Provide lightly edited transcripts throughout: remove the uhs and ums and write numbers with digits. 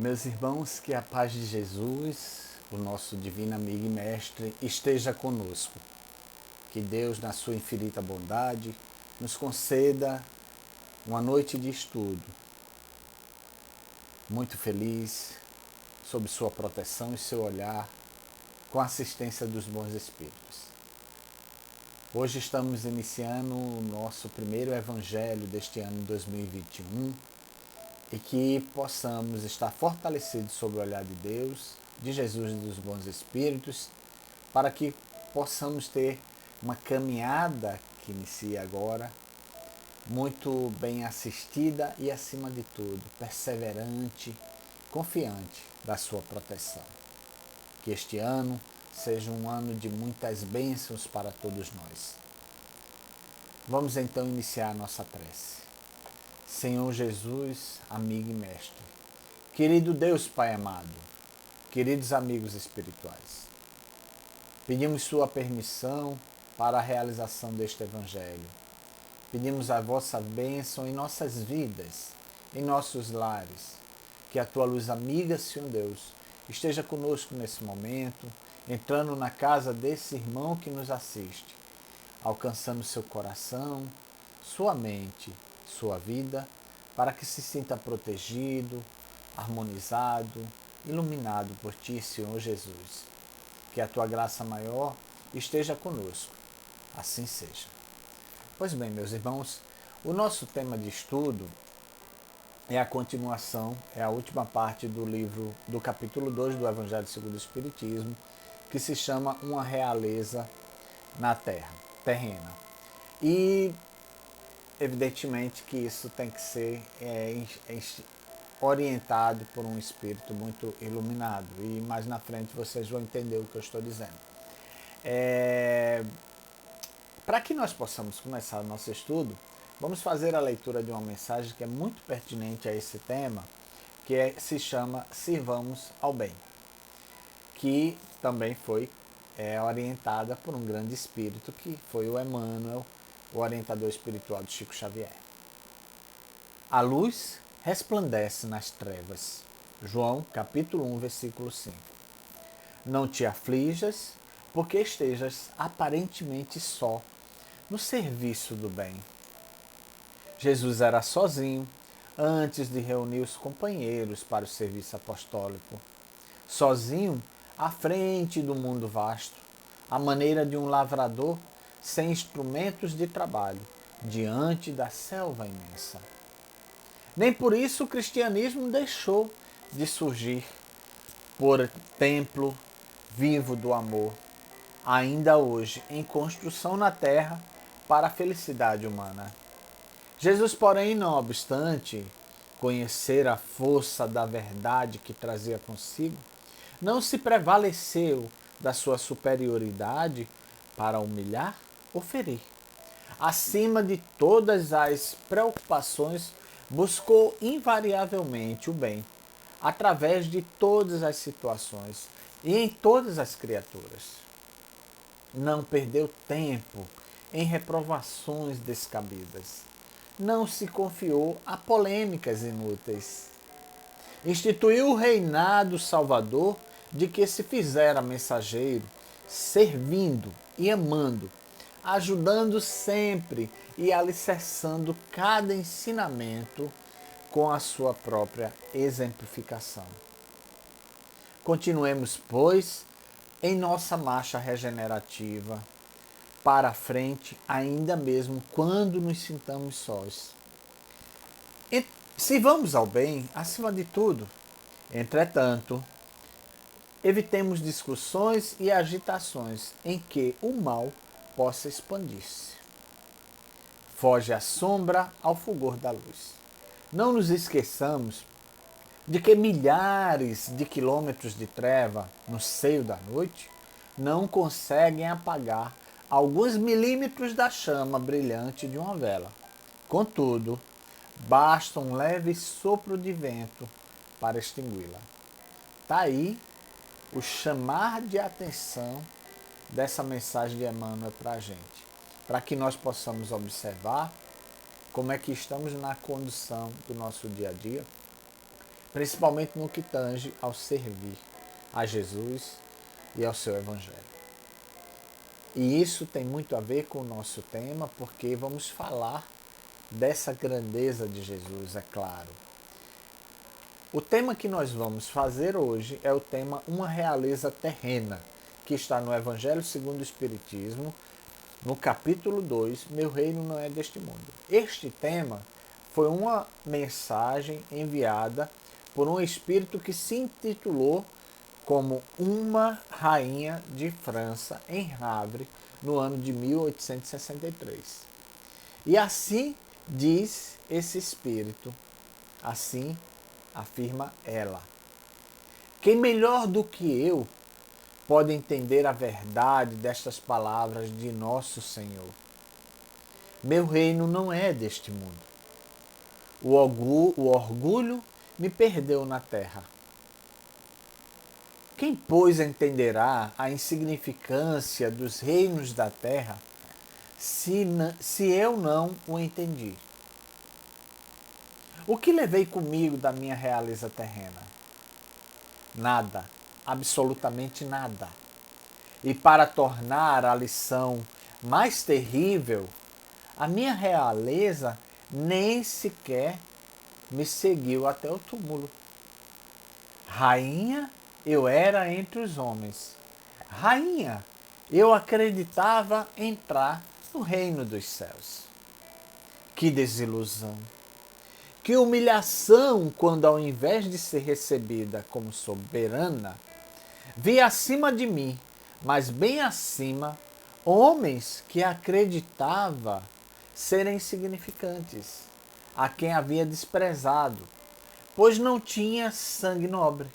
Meus irmãos, que a paz de Jesus, o nosso divino amigo e mestre, esteja conosco. Que Deus, na sua infinita bondade, nos conceda uma noite de estudo muito feliz, sob sua proteção e seu olhar, com a assistência dos bons espíritos. Hoje estamos iniciando o nosso primeiro evangelho deste ano 2021 e que possamos estar fortalecidos sob o olhar de Deus, de Jesus e dos bons espíritos, para que possamos ter uma caminhada que inicia agora, muito bem assistida e, acima de tudo, perseverante, confiante da sua proteção. Que este ano seja um ano de muitas bênçãos para todos nós. Vamos então iniciar a nossa prece. Senhor Jesus, amigo e mestre, querido Deus Pai amado, queridos amigos espirituais, pedimos sua permissão para a realização deste Evangelho. Pedimos a vossa bênção em nossas vidas, em nossos lares, que a tua luz amiga, Senhor Deus, esteja conosco nesse momento, entrando na casa desse irmão que nos assiste, alcançando seu coração, sua mente, sua vida, para que se sinta protegido, harmonizado, iluminado por ti, Senhor Jesus. Que a tua graça maior esteja conosco. Assim seja. Pois bem, meus irmãos, o nosso tema de estudo é a continuação, é a última parte do livro, do capítulo 2 do Evangelho segundo o Espiritismo, que se chama Uma Realeza na Terra, terrena. E evidentemente que isso tem que ser orientado por um espírito muito iluminado. E mais na frente vocês vão entender o que eu estou dizendo. Para que nós possamos começar o nosso estudo, vamos fazer a leitura de uma mensagem que é muito pertinente a esse tema, que se chama Sirvamos ao Bem, que também foi orientada por um grande espírito, que foi o Emmanuel, o orientador espiritual de Chico Xavier. A luz resplandece nas trevas. João, capítulo 1, versículo 5. Não te aflijas, porque estejas aparentemente só no serviço do bem. Jesus era sozinho antes de reunir os companheiros para o serviço apostólico. Sozinho à frente do mundo vasto, à maneira de um lavrador sem instrumentos de trabalho, diante da selva imensa. Nem por isso o cristianismo deixou de surgir por templo vivo do amor, ainda hoje em construção na terra para a felicidade humana. Jesus, porém, não obstante conhecer a força da verdade que trazia consigo, não se prevaleceu da sua superioridade para humilhar ou ferir. Acima de todas as preocupações, buscou invariavelmente o bem, através de todas as situações e em todas as criaturas. Não perdeu tempo em reprovações descabidas. Não se confiou a polêmicas inúteis. Instituiu o reinado salvador de que se fizera mensageiro, servindo e amando, ajudando sempre e alicerçando cada ensinamento com a sua própria exemplificação. Continuemos, pois, em nossa marcha regenerativa, para a frente, ainda mesmo quando nos sintamos sós. E se vamos ao bem, acima de tudo, entretanto, evitemos discussões e agitações em que o mal possa expandir-se. Foge a sombra ao fulgor da luz. Não nos esqueçamos de que milhares de quilômetros de treva no seio da noite não conseguem apagar alguns milímetros da chama brilhante de uma vela. Contudo, basta um leve sopro de vento para extingui-la. Está aí o chamar de atenção dessa mensagem de Emmanuel para a gente, para que nós possamos observar como é que estamos na condução do nosso dia a dia, principalmente no que tange ao servir a Jesus e ao seu Evangelho. E isso tem muito a ver com o nosso tema, porque vamos falar dessa grandeza de Jesus, é claro. O tema que nós vamos fazer hoje é o tema Uma Realeza Terrena, que está no Evangelho segundo o Espiritismo, no capítulo 2, Meu Reino Não É Deste Mundo. Este tema foi uma mensagem enviada por um espírito que se intitulou como Uma Rainha de França, em Havre, no ano de 1863. E assim diz esse espírito, assim afirma ela: quem melhor do que eu pode entender a verdade destas palavras de nosso Senhor? Meu reino não é deste mundo. O orgulho me perdeu na terra. Quem, pois, entenderá a insignificância dos reinos da terra se eu não o entendi? O que levei comigo da minha realeza terrena? Nada, absolutamente nada. E para tornar a lição mais terrível, a minha realeza nem sequer me seguiu até o túmulo. Rainha eu era entre os homens. Rainha eu acreditava entrar no reino dos céus. Que desilusão! Que humilhação quando, ao invés de ser recebida como soberana, vi acima de mim, mas bem acima, homens que acreditava serem insignificantes, a quem havia desprezado, pois não tinha sangue nobre.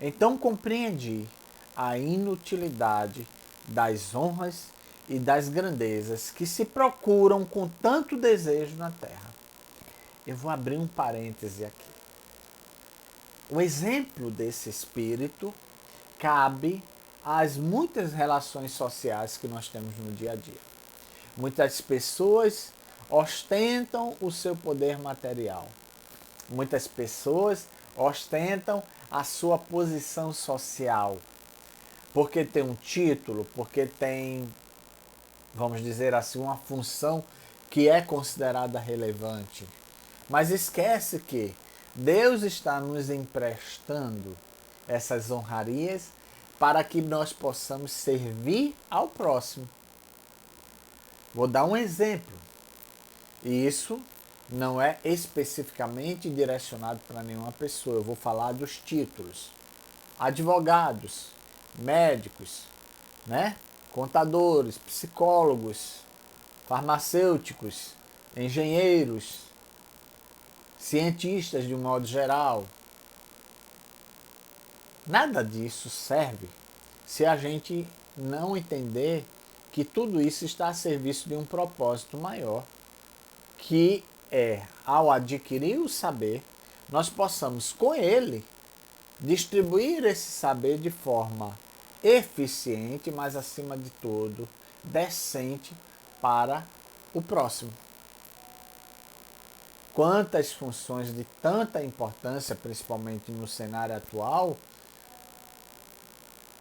Então compreendi a inutilidade das honras e das grandezas que se procuram com tanto desejo na terra. Eu vou abrir um parêntese aqui. O exemplo desse espírito cabe às muitas relações sociais que nós temos no dia a dia. Muitas pessoas ostentam o seu poder material. Muitas pessoas ostentam a sua posição social. Porque tem um título, porque tem, vamos dizer assim, uma função que é considerada relevante. Mas esquece que Deus está nos emprestando essas honrarias para que nós possamos servir ao próximo. Vou dar um exemplo. E isso não é especificamente direcionado para nenhuma pessoa. Eu vou falar dos títulos. Advogados, médicos, né? Contadores, psicólogos, farmacêuticos, engenheiros, cientistas de um modo geral. Nada disso serve se a gente não entender que tudo isso está a serviço de um propósito maior, que é, ao adquirir o saber, nós possamos com ele distribuir esse saber de forma eficiente, mas acima de tudo, decente para o próximo. Quantas funções de tanta importância, principalmente no cenário atual,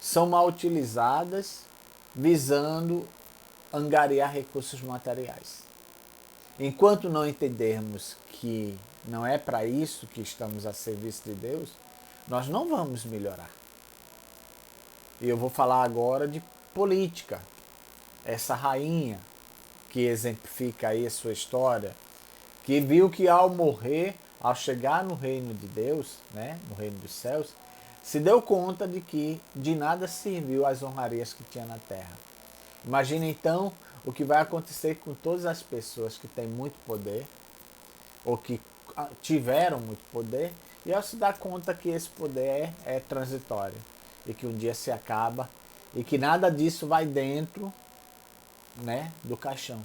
são mal utilizadas visando angariar recursos materiais. Enquanto não entendermos que não é para isso que estamos a serviço de Deus, nós não vamos melhorar. E eu vou falar agora de política. Essa rainha que exemplifica aí a sua história, que viu que ao morrer, ao chegar no reino de Deus, né, no reino dos céus, se deu conta de que de nada serviu as honrarias que tinha na terra. Imagina então o que vai acontecer com todas as pessoas que têm muito poder, ou que tiveram muito poder, e ao se dar conta que esse poder é transitório, e que um dia se acaba, e que nada disso vai dentro, né, do caixão.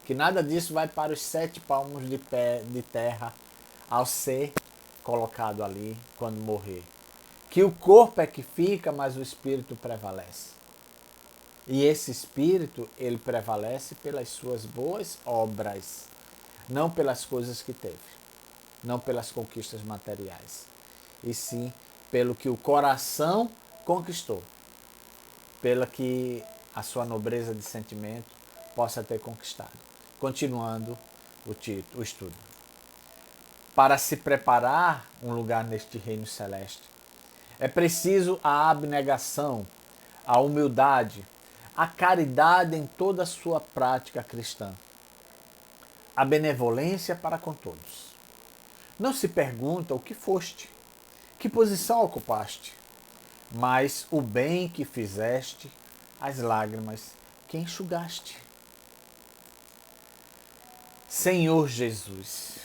Que nada disso vai para os 7 palmos de terra ao ser colocado ali quando morrer. Que o corpo é que fica, mas o espírito prevalece. E esse espírito, ele prevalece pelas suas boas obras, não pelas coisas que teve. não pelas conquistas materiais, e sim pelo que o coração conquistou, pela que a sua nobreza de sentimento possa ter conquistado. Continuando o estudo. Para se preparar um lugar neste reino celeste, é preciso a abnegação, a humildade, a caridade em toda a sua prática cristã, a benevolência para com todos. Não se pergunta o que foste, que posição ocupaste, mas o bem que fizeste, as lágrimas que enxugaste. Senhor Jesus,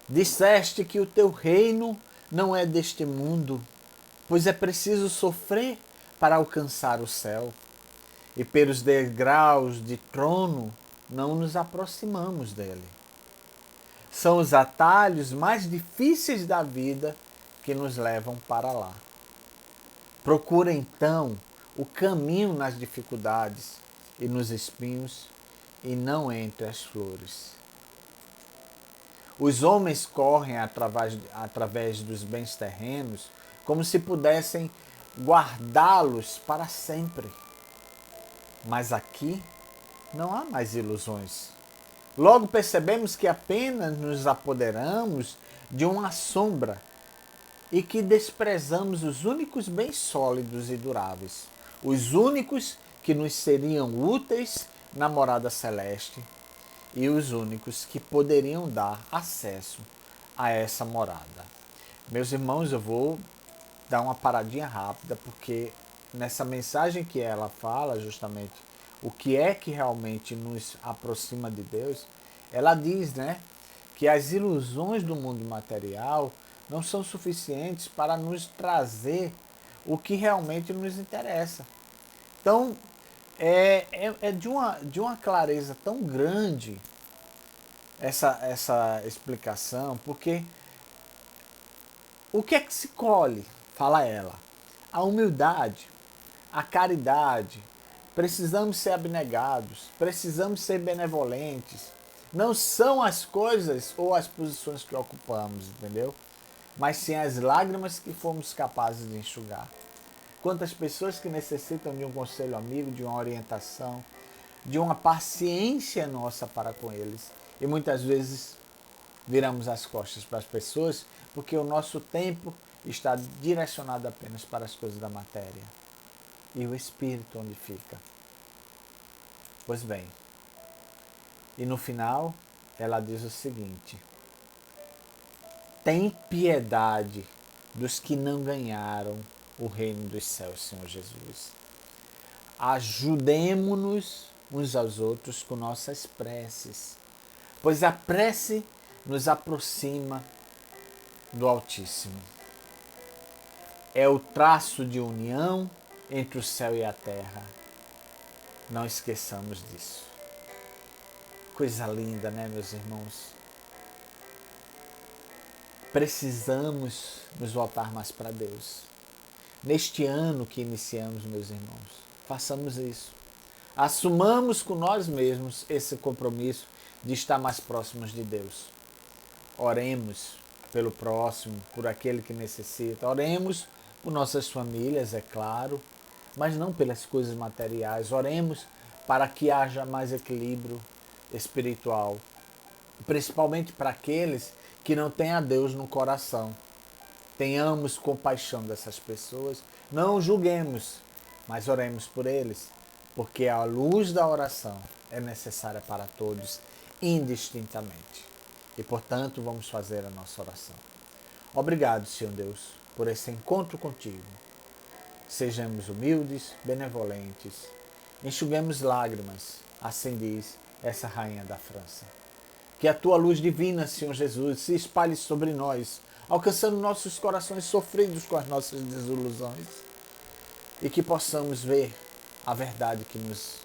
disseste que o teu reino não é deste mundo, pois é preciso sofrer para alcançar o céu. E pelos degraus de trono não nos aproximamos dele. São os atalhos mais difíceis da vida que nos levam para lá. Procura então o caminho nas dificuldades e nos espinhos, e não entre as flores. Os homens correm através dos bens terrenos como se pudessem guardá-los para sempre. Mas aqui não há mais ilusões. Logo percebemos que apenas nos apoderamos de uma sombra e que desprezamos os únicos bens sólidos e duráveis, os únicos que nos seriam úteis na morada celeste e os únicos que poderiam dar acesso a essa morada. Meus irmãos, eu vou dar uma paradinha rápida, porque nessa mensagem que ela fala justamente o que é que realmente nos aproxima de Deus, ela diz, né, que as ilusões do mundo material não são suficientes para nos trazer o que realmente nos interessa. Então, é de uma clareza tão grande essa explicação, porque o que é que se colhe? Fala ela. A humildade, a caridade, precisamos ser abnegados, precisamos ser benevolentes. Não são as coisas ou as posições que ocupamos, entendeu? Mas sim as lágrimas que fomos capazes de enxugar. Quantas pessoas que necessitam de um conselho amigo, de uma orientação, de uma paciência nossa para com eles. E muitas vezes viramos as costas para as pessoas porque o nosso tempo está direcionado apenas para as coisas da matéria. E o espírito onde fica? Pois bem, e no final ela diz o seguinte: tem piedade dos que não ganharam o reino dos céus, Senhor Jesus. Ajudemo-nos uns aos outros com nossas preces, pois a prece nos aproxima do Altíssimo. É o traço de união entre o céu e a terra. Não esqueçamos disso. Coisa linda, né, meus irmãos? Precisamos nos voltar mais para Deus. Neste ano que iniciamos, meus irmãos, façamos isso. Assumamos com nós mesmos esse compromisso de estar mais próximos de Deus. Oremos pelo próximo, por aquele que necessita. Oremos por nossas famílias, é claro, mas não pelas coisas materiais. Oremos para que haja mais equilíbrio espiritual, principalmente para aqueles que não têm a Deus no coração. Tenhamos compaixão dessas pessoas, não julguemos, mas oremos por eles, porque a luz da oração é necessária para todos, indistintamente. E, portanto, vamos fazer a nossa oração. Obrigado, Senhor Deus, por esse encontro contigo. Sejamos humildes, benevolentes, enxuguemos lágrimas, assim diz essa rainha da França. Que a tua luz divina, Senhor Jesus, se espalhe sobre nós, alcançando nossos corações sofridos com as nossas desilusões, e que possamos ver a verdade que nos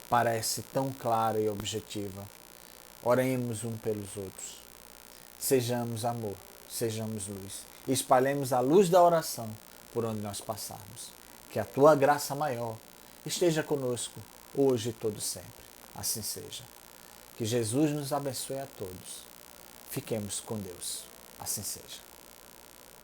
parece tão clara e objetiva. Oremos um pelos outros. Sejamos amor, sejamos luz. E espalhemos a luz da oração por onde nós passarmos. Que a tua graça maior esteja conosco hoje e todo sempre. Assim seja. Que Jesus nos abençoe a todos. Fiquemos com Deus. Assim seja.